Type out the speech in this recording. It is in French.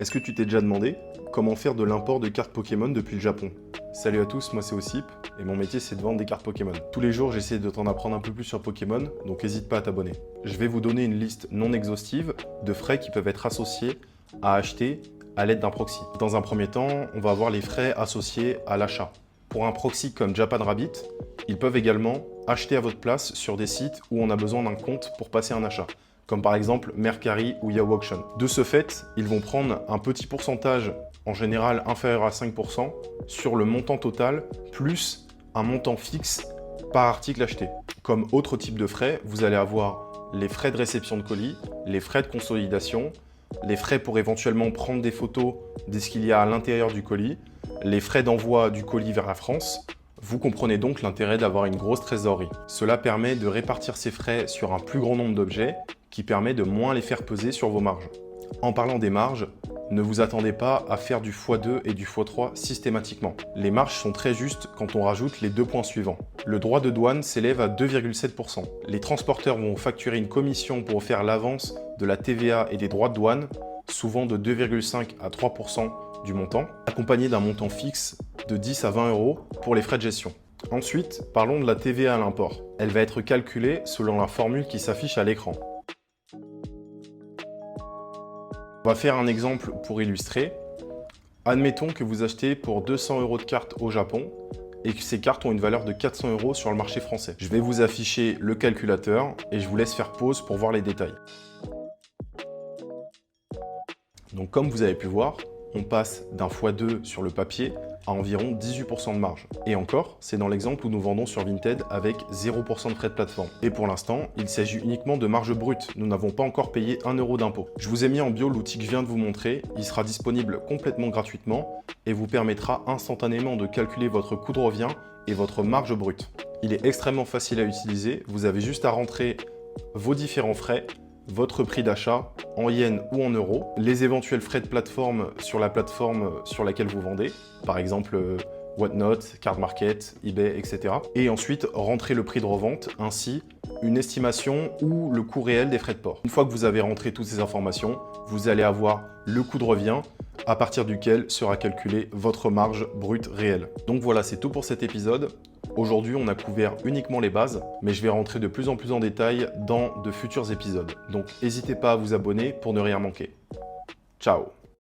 Est-ce que tu t'es déjà demandé comment faire de l'import de cartes Pokémon depuis le Japon? Salut à tous, moi c'est Ossip, et mon métier c'est de vendre des cartes Pokémon. Tous les jours j'essaie de t'en apprendre un peu plus sur Pokémon, donc n'hésite pas à t'abonner. Je vais vous donner une liste non exhaustive de frais qui peuvent être associés à acheter à l'aide d'un proxy. Dans un premier temps, on va avoir les frais associés à l'achat. Pour un proxy comme Japan Rabbit, ils peuvent également acheter à votre place sur des sites où on a besoin d'un compte pour passer un achat, comme par exemple Mercari ou Yahoo Auction. De ce fait, ils vont prendre un petit pourcentage, en général inférieur à 5%, sur le montant total, plus un montant fixe par article acheté. Comme autre type de frais, vous allez avoir les frais de réception de colis, les frais de consolidation, les frais pour éventuellement prendre des photos de ce qu'il y a à l'intérieur du colis, les frais d'envoi du colis vers la France. Vous comprenez donc l'intérêt d'avoir une grosse trésorerie. Cela permet de répartir ces frais sur un plus grand nombre d'objets, qui permet de moins les faire peser sur vos marges. En parlant des marges, ne vous attendez pas à faire du x2 et du x3 systématiquement. Les marges sont très justes quand on rajoute les deux points suivants. Le droit de douane s'élève à 2,7%. Les transporteurs vont facturer une commission pour faire l'avance de la TVA et des droits de douane, souvent de 2,5 à 3% du montant, accompagné d'un montant fixe de 10 à 20 € pour les frais de gestion. Ensuite, parlons de la TVA à l'import. Elle va être calculée selon la formule qui s'affiche à l'écran. On va faire un exemple pour illustrer. Admettons que vous achetez pour 200 € de cartes au Japon et que ces cartes ont une valeur de 400 € sur le marché français. Je vais vous afficher le calculateur et je vous laisse faire pause pour voir les détails. Donc comme vous avez pu voir, on passe d'un x2 sur le papier à environ 18% de marge. Et encore, c'est dans l'exemple où nous vendons sur Vinted avec 0% de frais de plateforme. Et pour l'instant, il s'agit uniquement de marge brute. Nous n'avons pas encore payé 1 € d'impôt. Je vous ai mis en bio l'outil que je viens de vous montrer. Il sera disponible complètement gratuitement et vous permettra instantanément de calculer votre coût de revient et votre marge brute. Il est extrêmement facile à utiliser. Vous avez juste à rentrer vos différents frais, votre prix d'achat en yens ou en euros, les éventuels frais de plateforme sur la plateforme sur laquelle vous vendez, par exemple Whatnot, Card Market, eBay, etc. Et ensuite, rentrer le prix de revente, ainsi une estimation ou le coût réel des frais de port. Une fois que vous avez rentré toutes ces informations, vous allez avoir le coût de revient à partir duquel sera calculée votre marge brute réelle. Donc voilà, c'est tout pour cet épisode. Aujourd'hui, on a couvert uniquement les bases, mais je vais rentrer de plus en plus en détail dans de futurs épisodes. Donc n'hésitez pas à vous abonner pour ne rien manquer. Ciao!